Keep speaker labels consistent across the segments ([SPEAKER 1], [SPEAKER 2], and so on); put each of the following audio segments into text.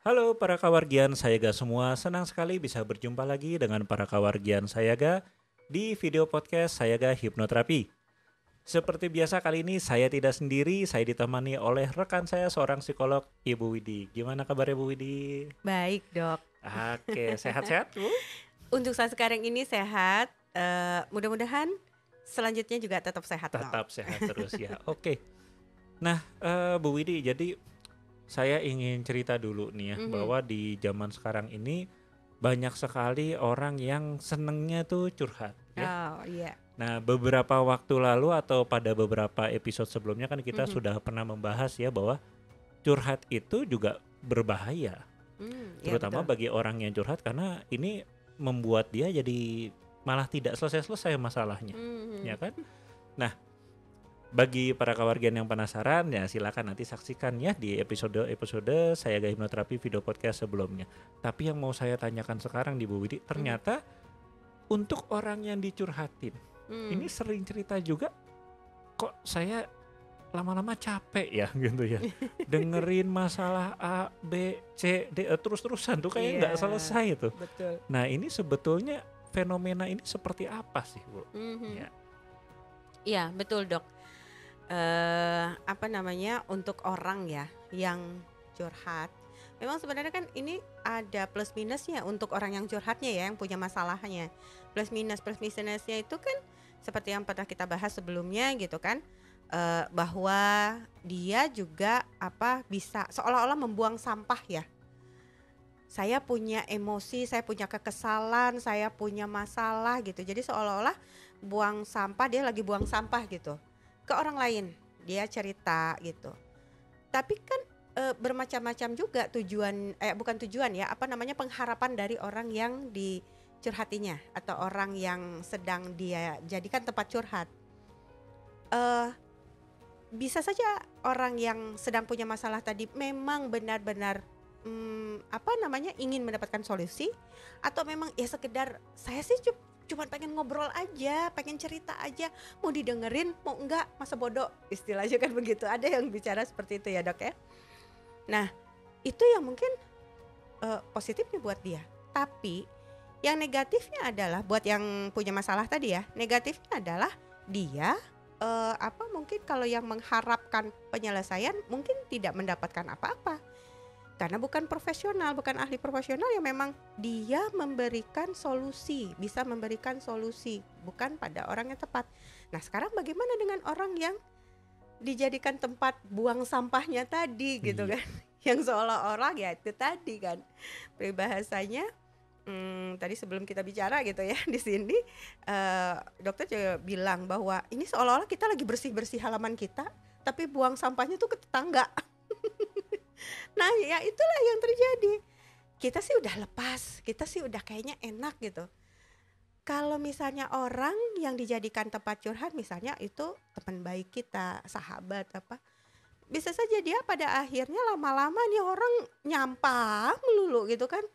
[SPEAKER 1] Halo para kawargian Sayaga semua, senang sekali bisa berjumpa lagi dengan para kawargian Sayaga di video podcast Sayaga Hipnoterapi. Seperti biasa kali ini saya tidak sendiri, saya ditemani oleh rekan saya seorang psikolog, Ibu Widi. Gimana kabar Ibu Widi?
[SPEAKER 2] Baik dok,
[SPEAKER 1] Oke, sehat-sehat Bu?
[SPEAKER 2] untuk saat sekarang ini sehat, mudah-mudahan selanjutnya juga tetap sehat dok.
[SPEAKER 1] Tetap sehat terus ya, oke. Nah Bu Widi, jadi saya ingin cerita dulu nih ya, bahwa di zaman sekarang ini banyak sekali orang yang senengnya tuh curhat ya.
[SPEAKER 2] Oh iya.
[SPEAKER 1] Nah, beberapa waktu lalu atau pada beberapa episode sebelumnya kan kita sudah pernah membahas ya bahwa curhat itu juga berbahaya,
[SPEAKER 2] Ya
[SPEAKER 1] terutama
[SPEAKER 2] betul.
[SPEAKER 1] bagi orang yang curhat karena ini membuat dia jadi malah tidak selesai-selesai masalahnya, ya kan? Nah, bagi para kawargian yang penasaran ya silakan nanti saksikan ya di episode saya Gaya Hipnoterapi video podcast sebelumnya. Tapi yang mau saya tanyakan sekarang di Bu Widi, ternyata untuk orang yang dicurhatin ini sering cerita juga, kok saya lama-lama capek ya gitu ya. Dengerin masalah A, B, C, D terus-terusan tuh kayak nggak selesai tuh.
[SPEAKER 2] Betul.
[SPEAKER 1] Nah ini sebetulnya fenomena ini seperti apa sih Bu? Ya.
[SPEAKER 2] Iya betul dok. Apa namanya, untuk orang ya yang curhat, memang sebenarnya kan ini ada plus minusnya untuk orang yang curhatnya ya, yang punya masalahnya. Plus minusnya itu kan seperti yang pernah kita bahas sebelumnya gitu kan, bahwa dia juga bisa seolah-olah membuang sampah ya. Saya punya emosi, saya punya kekesalan, saya punya masalah gitu. Jadi seolah-olah buang sampah, dia lagi buang sampah gitu ke orang lain, dia cerita gitu. Tapi kan bermacam-macam juga bukan tujuan ya, pengharapan dari orang yang dicurhatinya atau orang yang sedang dia jadikan tempat curhat. Bisa saja orang yang sedang punya masalah tadi memang benar-benar ingin mendapatkan solusi, atau memang ya sekedar saya sih cuma pengen ngobrol aja, pengen cerita aja, mau didengerin mau enggak, masa bodoh istilahnya kan begitu. Ada yang bicara seperti itu ya dok ya. Nah itu yang mungkin positifnya buat dia. Tapi yang negatifnya adalah buat yang punya masalah tadi ya, negatifnya adalah dia mungkin kalau yang mengharapkan penyelesaian mungkin tidak mendapatkan apa-apa. Karena bukan profesional, bukan ahli profesional yang memang dia memberikan solusi, bisa memberikan solusi, bukan pada orang yang tepat. Nah sekarang bagaimana dengan orang yang dijadikan tempat buang sampahnya tadi gitu kan, yang seolah-olah ya itu tadi kan peribahasanya. Tadi sebelum kita bicara gitu ya di sini, dokter juga bilang bahwa ini seolah-olah kita lagi bersih-bersih halaman kita, tapi buang sampahnya tuh ke tetangga. Nah ya itulah yang terjadi. Kita sih udah lepas, kita sih udah kayaknya enak gitu. Kalau misalnya orang yang dijadikan tempat curhat, misalnya itu teman baik kita, sahabat bisa saja dia pada akhirnya lama-lama nih orang nyampah melulu gitu kan,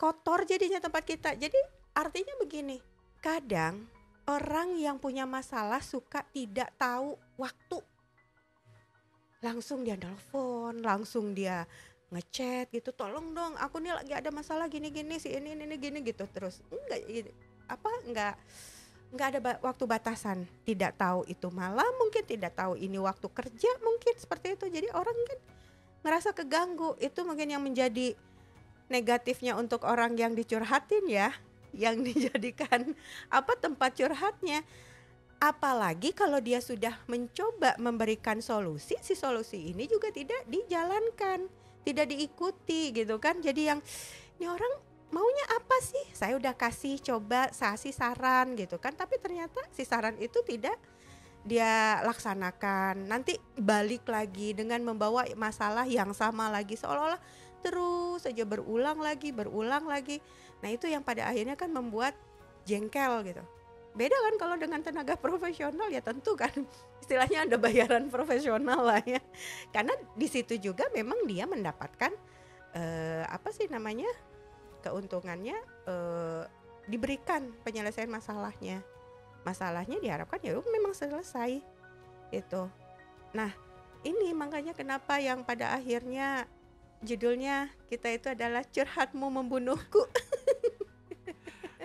[SPEAKER 2] kotor jadinya tempat kita. Jadi artinya begini, kadang orang yang punya masalah suka tidak tahu waktu. Langsung dia nelfon, langsung dia ngechat gitu, tolong dong aku nih lagi ada masalah gini-gini si ini gini gitu terus. Enggak ada waktu batasan, tidak tahu itu malam, mungkin tidak tahu ini waktu kerja, mungkin seperti itu. Jadi orang kan ngerasa keganggu. Itu mungkin yang menjadi negatifnya untuk orang yang dicurhatin ya, yang dijadikan tempat curhatnya. Apalagi kalau dia sudah mencoba memberikan solusi, si solusi ini juga tidak dijalankan, tidak diikuti gitu kan. Jadi yang ini orang maunya apa sih? Saya udah kasih saran gitu kan, tapi ternyata si saran itu tidak dia laksanakan. Nanti balik lagi dengan membawa masalah yang sama lagi, seolah-olah terus saja berulang lagi. Nah itu yang pada akhirnya kan membuat jengkel gitu. Beda kan kalau dengan tenaga profesional ya tentu kan istilahnya ada bayaran profesional lah ya. Karena di situ juga memang dia mendapatkan keuntungannya, diberikan penyelesaian masalahnya. Masalahnya diharapkan ya memang selesai itu. Nah ini makanya kenapa yang pada akhirnya judulnya kita itu adalah curhatmu membunuhku.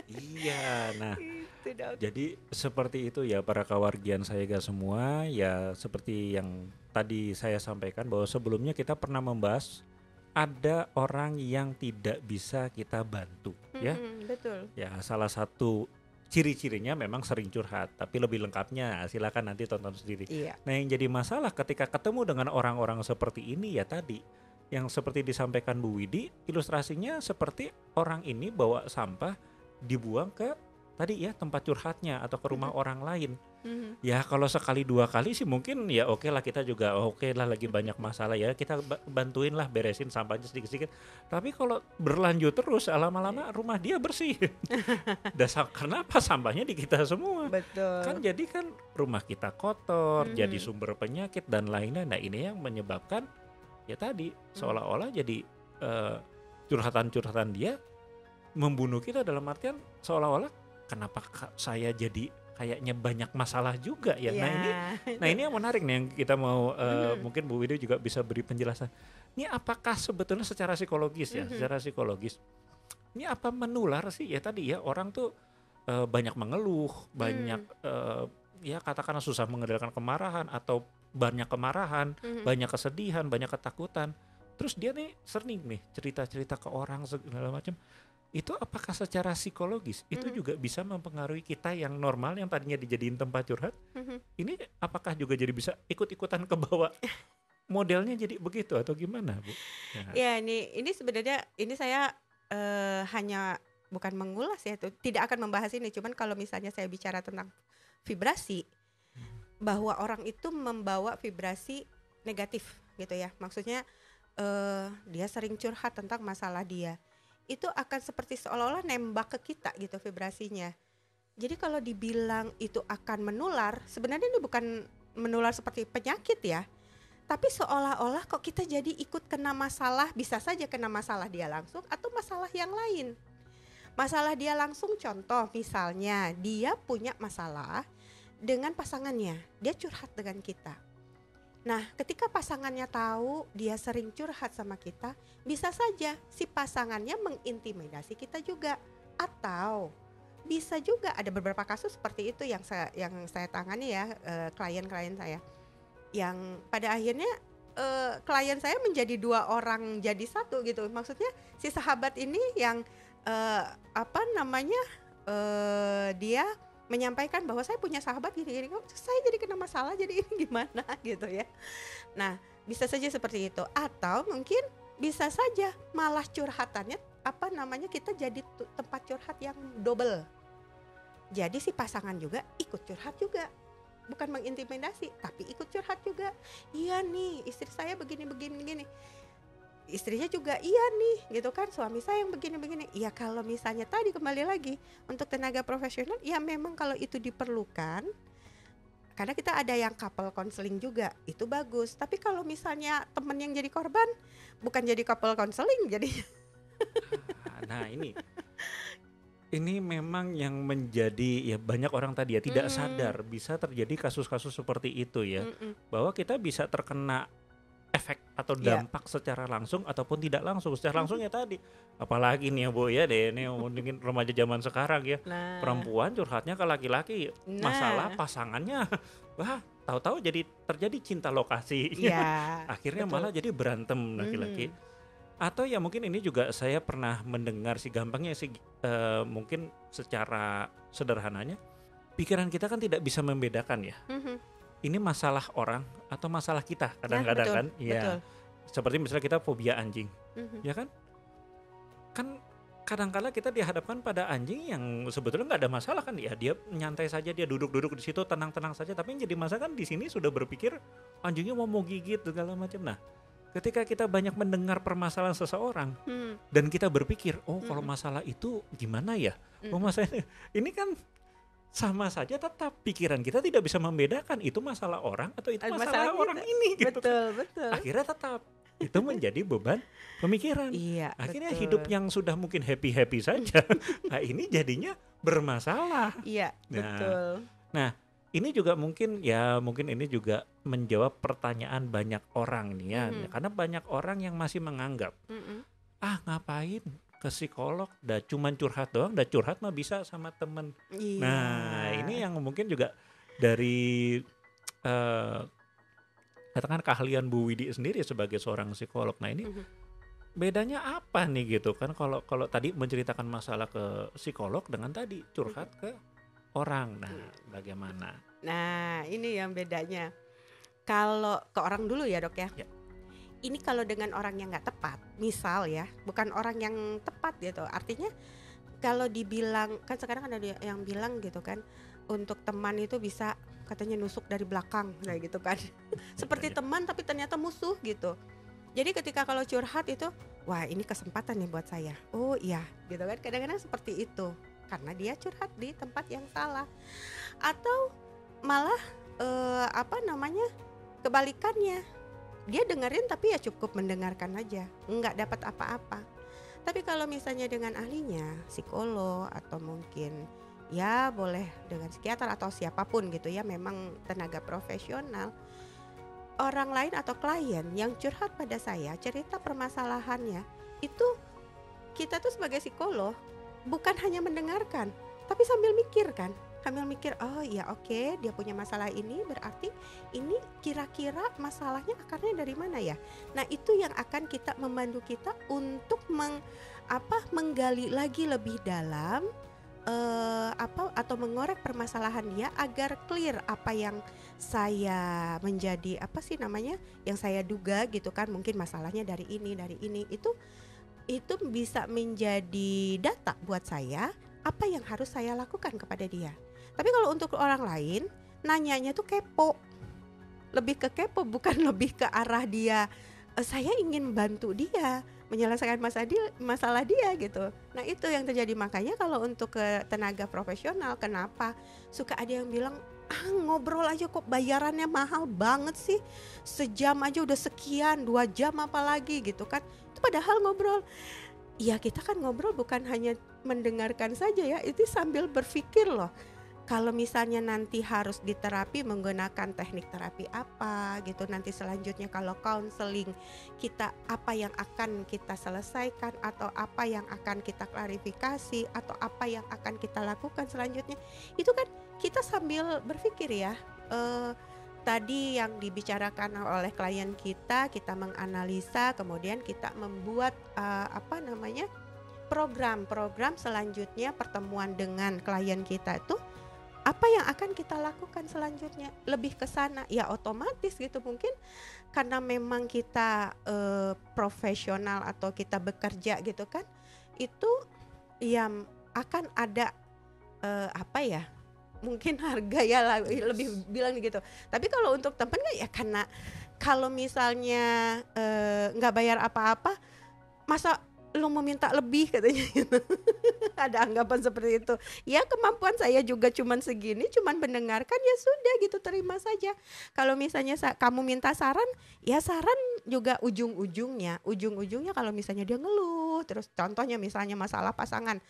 [SPEAKER 1] Iya, nah
[SPEAKER 2] Itu dok.
[SPEAKER 1] jadi seperti itu ya para kawargian saya semua, ya seperti yang tadi saya sampaikan bahwa sebelumnya kita pernah membahas ada orang yang tidak bisa kita bantu ya.
[SPEAKER 2] Betul.
[SPEAKER 1] Ya salah satu ciri-cirinya memang sering curhat, tapi lebih lengkapnya silakan nanti tonton sendiri.
[SPEAKER 2] Iya.
[SPEAKER 1] Nah yang jadi masalah ketika ketemu dengan orang-orang seperti ini ya tadi, yang seperti disampaikan Bu Widi, ilustrasinya seperti orang ini bawa sampah dibuang ke tadi ya tempat curhatnya atau ke rumah orang lain. Ya kalau sekali dua kali sih mungkin ya oke lah, kita juga oke lah lagi banyak masalah ya kita bantuin lah beresin sampahnya sedikit-sedikit. Tapi kalau berlanjut terus lama-lama rumah dia bersih. Dasar kenapa sampahnya di kita semua.
[SPEAKER 2] Betul.
[SPEAKER 1] Kan jadi kan rumah kita kotor, jadi sumber penyakit dan lainnya. Nah ini yang menyebabkan ya tadi seolah-olah jadi curhatan-curhatan dia membunuh kita, dalam artian seolah-olah kenapa saya jadi kayaknya banyak masalah juga ya. Nah ini yang menarik nih yang kita mau mungkin Bu Widi juga bisa beri penjelasan. Ini apakah sebetulnya secara psikologis ya, secara psikologis ini apa menular sih ya tadi ya, orang tuh banyak mengeluh, banyak ya katakanlah susah mengendalikan kemarahan atau banyak kemarahan, banyak kesedihan, banyak ketakutan. Terus dia nih sering nih cerita-cerita ke orang segala macam. Itu apakah secara psikologis itu juga bisa mempengaruhi kita yang normal yang tadinya dijadiin tempat curhat? Ini apakah juga jadi bisa ikut-ikutan ke bawah modelnya jadi begitu atau gimana, Bu?
[SPEAKER 2] Ya ini sebenarnya ini saya hanya bukan mengulas ya, itu tidak akan membahas ini, cuman kalau misalnya saya bicara tentang vibrasi, bahwa orang itu membawa vibrasi negatif gitu ya, maksudnya dia sering curhat tentang masalah dia, itu akan seperti seolah-olah nembak ke kita gitu vibrasinya. Jadi kalau dibilang itu akan menular, sebenarnya ini bukan menular seperti penyakit ya, tapi seolah-olah kok kita jadi ikut kena masalah, bisa saja kena masalah dia langsung atau masalah yang lain. Masalah dia langsung contoh misalnya dia punya masalah dengan pasangannya, dia curhat dengan kita. Nah, ketika pasangannya tahu dia sering curhat sama kita, bisa saja si pasangannya mengintimidasi kita juga. Atau bisa juga ada beberapa kasus seperti itu yang saya tangani ya, klien-klien saya. Yang pada akhirnya klien saya menjadi dua orang jadi satu gitu. Maksudnya si sahabat ini yang dia menyampaikan bahwa saya punya sahabat gini-gini, saya jadi kena masalah, jadi ini gimana gitu ya. Nah, bisa saja seperti itu. Atau mungkin bisa saja malah curhatannya kita jadi tempat curhat yang double. Jadi si pasangan juga ikut curhat juga. Bukan mengintimidasi, tapi ikut curhat juga. Iya nih, istri saya begini. Istrinya juga iya nih gitu kan, suami saya yang begini. Ya kalau misalnya tadi kembali lagi untuk tenaga profesional, ya memang kalau itu diperlukan, karena kita ada yang couple counseling juga, itu bagus. Tapi kalau misalnya teman yang jadi korban bukan jadi couple counseling jadinya.
[SPEAKER 1] Nah ini memang yang menjadi ya banyak orang tadi ya tidak sadar bisa terjadi kasus-kasus seperti itu ya, bahwa kita bisa terkena efek atau dampak secara langsung ataupun tidak langsung. Secara langsung ya tadi, apalagi nih ya Bu ya deh, ini mungkin remaja zaman sekarang ya, perempuan curhatnya ke laki-laki, masalah pasangannya, wah tahu-tahu jadi terjadi cinta lokasi, akhirnya malah jadi berantem laki-laki. Atau ya mungkin ini juga saya pernah mendengar sih, gampangnya sih mungkin secara sederhananya, pikiran kita kan tidak bisa membedakan ya. Ini masalah orang atau masalah kita kadang-kadang kan, ya. Seperti misalnya kita fobia anjing, ya kan? Kan kadang-kala kita dihadapkan pada anjing yang sebetulnya nggak ada masalah kan, ya dia nyantai saja, dia duduk-duduk di situ tenang-tenang saja. Tapi yang jadi masalah kan di sini sudah berpikir anjingnya mau gigit segala macam. Nah, ketika kita banyak mendengar permasalahan seseorang dan kita berpikir, oh kalau masalah itu gimana ya? Oh masalah ini kan sama saja, tetap pikiran kita tidak bisa membedakan itu masalah orang atau itu masalah orang ini gitu.
[SPEAKER 2] Betul.
[SPEAKER 1] Akhirnya tetap itu menjadi beban pemikiran. Akhirnya hidup yang sudah mungkin happy-happy saja, nah ini jadinya bermasalah.
[SPEAKER 2] Betul.
[SPEAKER 1] Nah, ini juga mungkin ini juga menjawab pertanyaan banyak orang nih ya, karena banyak orang yang masih menganggap ngapain ke psikolog, dah cuman curhat doang, dah curhat mah bisa sama temen.
[SPEAKER 2] Iya.
[SPEAKER 1] Nah ini yang mungkin juga dari katakan keahlian Bu Widi sendiri sebagai seorang psikolog. Nah ini bedanya apa nih gitu kan, kalau tadi menceritakan masalah ke psikolog dengan tadi curhat ke orang. Nah bagaimana?
[SPEAKER 2] Nah ini yang bedanya. Kalau ke orang dulu ya dok ya. Ini kalau dengan orang yang nggak tepat, misal ya, bukan orang yang tepat gitu. Artinya kalau dibilang, kan sekarang ada yang bilang gitu kan, untuk teman itu bisa katanya nusuk dari belakang kayak gitu kan. Seperti teman tapi ternyata musuh gitu. Jadi ketika kalau curhat itu, wah ini kesempatan nih buat saya. Oh iya gitu kan, kadang-kadang seperti itu. Karena dia curhat di tempat yang salah. Atau malah kebalikannya. Dia dengerin tapi ya cukup mendengarkan aja, nggak dapat apa-apa. Tapi kalau misalnya dengan ahlinya, psikolog atau mungkin ya boleh dengan psikiater atau siapapun gitu ya, memang tenaga profesional, orang lain atau klien yang curhat pada saya, cerita permasalahannya, itu kita tuh sebagai psikolog bukan hanya mendengarkan, tapi sambil mikir kan. Sambil mikir, oh iya oke, dia punya masalah ini, berarti ini kira-kira masalahnya akarnya dari mana ya. Nah itu yang akan membantu kita untuk menggali lagi lebih dalam atau mengorek permasalahan dia agar clear apa yang saya menjadi yang saya duga gitu kan, mungkin masalahnya dari ini itu bisa menjadi data buat saya apa yang harus saya lakukan kepada dia. Tapi kalau untuk orang lain, nanyanya tuh kepo. Lebih ke kepo, bukan lebih ke arah dia, saya ingin bantu dia menyelesaikan masalah dia gitu. Nah itu yang terjadi, makanya kalau untuk ke tenaga profesional, kenapa suka ada yang bilang, ngobrol aja kok bayarannya mahal banget sih, sejam aja udah sekian, 2 jam apalagi gitu kan. Itu padahal ngobrol, ya kita kan ngobrol bukan hanya mendengarkan saja ya, itu sambil berpikir loh. Kalau misalnya nanti harus diterapi menggunakan teknik terapi apa gitu, nanti selanjutnya kalau counseling kita apa yang akan kita selesaikan atau apa yang akan kita klarifikasi atau apa yang akan kita lakukan selanjutnya, itu kan kita sambil berpikir ya. Tadi yang dibicarakan oleh klien kita menganalisa, kemudian kita membuat program selanjutnya pertemuan dengan klien kita itu. Apa yang akan kita lakukan selanjutnya, lebih ke sana ya, otomatis gitu. Mungkin karena memang kita profesional atau kita bekerja gitu kan, itu ya akan ada mungkin harga ya lebih bilang gitu. Tapi kalau untuk teman kan ya, karena kalau misalnya nggak bayar apa-apa, masa lu mau minta lebih katanya gitu. Ada anggapan seperti itu. Ya kemampuan saya juga cuman segini, cuman mendengarkan, ya sudah gitu, terima saja. Kalau misalnya kamu minta saran, ya saran juga ujung-ujungnya kalau misalnya dia ngeluh terus, contohnya misalnya masalah pasangan,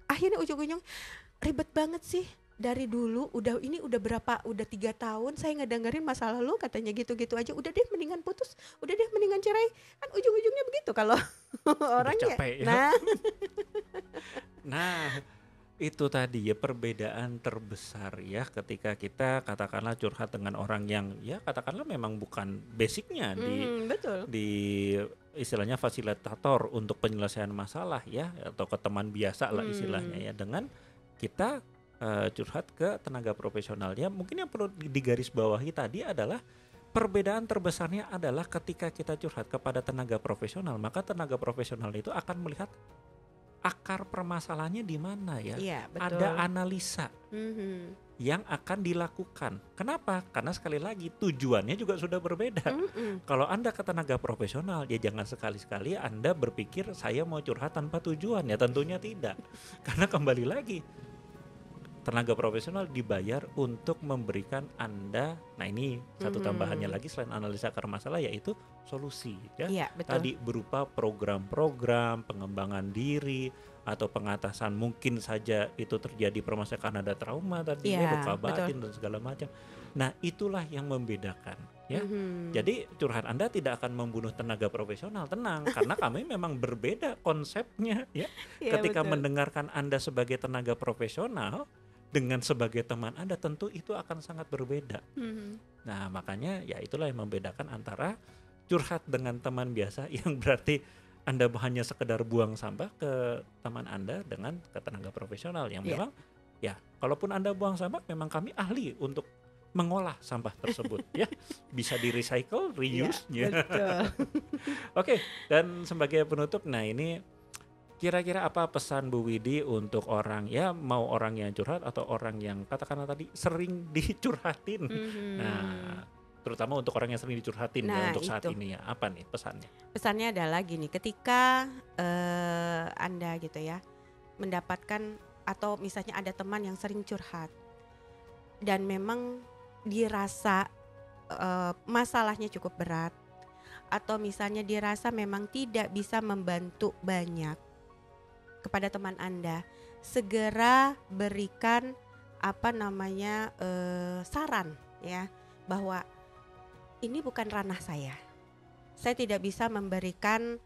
[SPEAKER 2] akhirnya ujung-ujung ribet banget sih. Dari dulu udah 3 tahun saya ngedengerin masalah lu, katanya gitu-gitu aja, udah deh mendingan putus, udah deh mendingan cerai. Kan ujung-ujungnya begitu kalau orang ya.
[SPEAKER 1] Nah itu tadi ya perbedaan terbesar ya, ketika kita katakanlah curhat dengan orang yang ya katakanlah memang bukan basicnya di istilahnya fasilitator untuk penyelesaian masalah ya, atau ke teman biasa lah istilahnya ya, dengan kita curhat ke tenaga profesional. Ya mungkin yang perlu digarisbawahi tadi adalah perbedaan terbesarnya adalah ketika kita curhat kepada tenaga profesional, maka tenaga profesional itu akan melihat akar permasalahannya di mana ya.
[SPEAKER 2] Iya, betul.
[SPEAKER 1] Ada analisa yang akan dilakukan. Kenapa? Karena sekali lagi tujuannya juga sudah berbeda. Kalau Anda ke tenaga profesional, ya jangan sekali-sekali Anda berpikir saya mau curhat tanpa tujuan, ya tentunya tidak. Karena kembali lagi, tenaga profesional dibayar untuk memberikan Anda, nah ini satu tambahannya lagi selain analisa akar masalah, yaitu solusi ya.
[SPEAKER 2] Iya, betul.
[SPEAKER 1] Tadi berupa program-program pengembangan diri, atau pengatasan, mungkin saja itu terjadi permasalahan karena ada trauma tadi, luka batin dan segala macam. Nah, itulah yang membedakan, ya. Jadi curhat Anda tidak akan membunuh tenaga profesional, tenang, karena kami memang berbeda konsepnya, ya. Ketika mendengarkan Anda sebagai tenaga profesional dengan sebagai teman Anda, tentu itu akan sangat berbeda. Nah, makanya ya itulah yang membedakan antara curhat dengan teman biasa yang berarti Anda hanya sekedar buang sampah ke teman Anda dengan ke tenaga profesional yang memang ya, kalaupun Anda buang sampah, memang kami ahli untuk mengolah sampah tersebut, ya, bisa di recycle, reuse, Oke, dan sebagai penutup, nah ini kira-kira apa pesan Bu Widi untuk orang, ya mau orang yang curhat atau orang yang katakanlah tadi sering dicurhatin, nah terutama untuk orang yang sering dicurhatin ya untuk saat ini, ya apa nih pesannya?
[SPEAKER 2] Pesannya adalah gini, ketika Anda gitu ya mendapatkan atau misalnya ada teman yang sering curhat dan memang dirasa masalahnya cukup berat, atau misalnya dirasa memang tidak bisa membantu banyak kepada teman Anda, segera berikan saran, ya, bahwa ini bukan ranah saya tidak bisa memberikan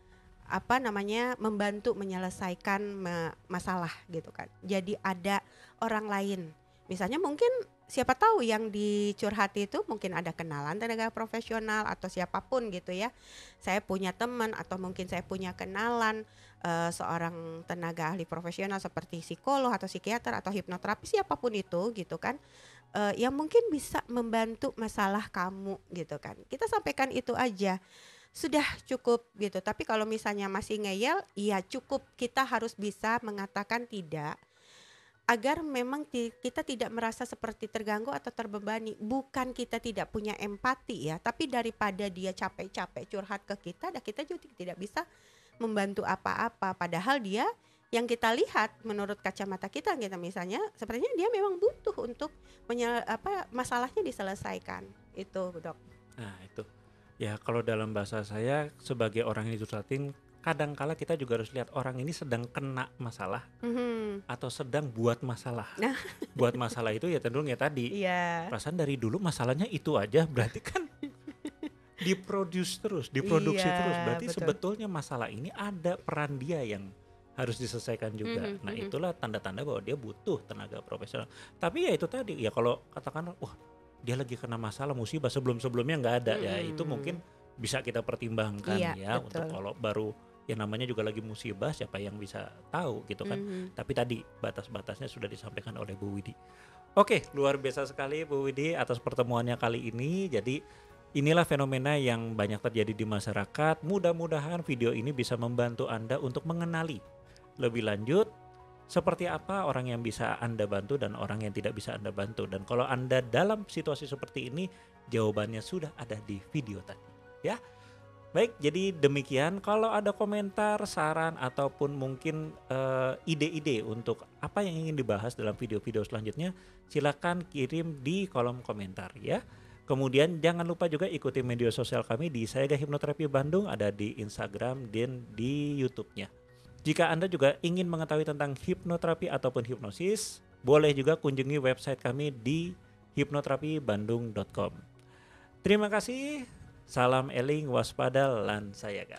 [SPEAKER 2] membantu menyelesaikan masalah gitu kan. Jadi ada orang lain, misalnya mungkin siapa tahu yang dicurhati itu mungkin ada kenalan tenaga profesional atau siapapun gitu ya. Saya punya teman atau mungkin saya punya kenalan seorang tenaga ahli profesional seperti psikolog atau psikiater atau hipnoterapis, siapapun itu gitu kan, yang mungkin bisa membantu masalah kamu gitu kan. Kita sampaikan itu aja, sudah cukup gitu. Tapi kalau misalnya masih ngeyel, ya cukup kita harus bisa mengatakan tidak, agar memang kita tidak merasa seperti terganggu atau terbebani. Bukan kita tidak punya empati ya, tapi daripada dia capek-capek curhat ke kita, dan kita juga tidak bisa membantu apa-apa. Padahal dia yang kita lihat menurut kacamata kita gitu, misalnya sepertinya dia memang butuh untuk masalahnya diselesaikan. Itu, Dok.
[SPEAKER 1] Nah, itu. Ya, kalau dalam bahasa saya sebagai orang yang dicurhatin, kadang-kala kita juga harus lihat orang ini sedang kena masalah atau sedang buat masalah. Buat masalah itu ya cenderung ya tadi. Perasaan dari dulu masalahnya itu aja, berarti kan diproduksi terus. Berarti betul. Sebetulnya masalah ini ada peran dia yang harus diselesaikan juga. Nah, itulah tanda-tanda bahwa dia butuh tenaga profesional. Tapi ya itu tadi, ya kalau katakan wah dia lagi kena masalah musibah sebelum-sebelumnya nggak ada, ya itu mungkin bisa kita pertimbangkan ya betul. Untuk kalau baru ya namanya juga lagi musibah, siapa yang bisa tahu gitu kan. Tapi tadi batas-batasnya sudah disampaikan oleh Bu Widi. Oke, luar biasa sekali Bu Widi atas pertemuannya kali ini. Jadi inilah fenomena yang banyak terjadi di masyarakat. Mudah-mudahan video ini bisa membantu Anda untuk mengenali lebih lanjut seperti apa orang yang bisa Anda bantu dan orang yang tidak bisa Anda bantu. Dan kalau Anda dalam situasi seperti ini, jawabannya sudah ada di video tadi, ya. Baik, jadi demikian. Kalau ada komentar, saran, ataupun mungkin ide-ide untuk apa yang ingin dibahas dalam video-video selanjutnya, silakan kirim di kolom komentar ya. Kemudian jangan lupa juga ikuti media sosial kami di Sayaga Hipnoterapi Bandung, ada di Instagram dan di YouTube-nya. Jika Anda juga ingin mengetahui tentang hipnoterapi ataupun hipnosis, boleh juga kunjungi website kami di hipnoterapibandung.com. Terima kasih, salam eling, waspada, lan sayaga.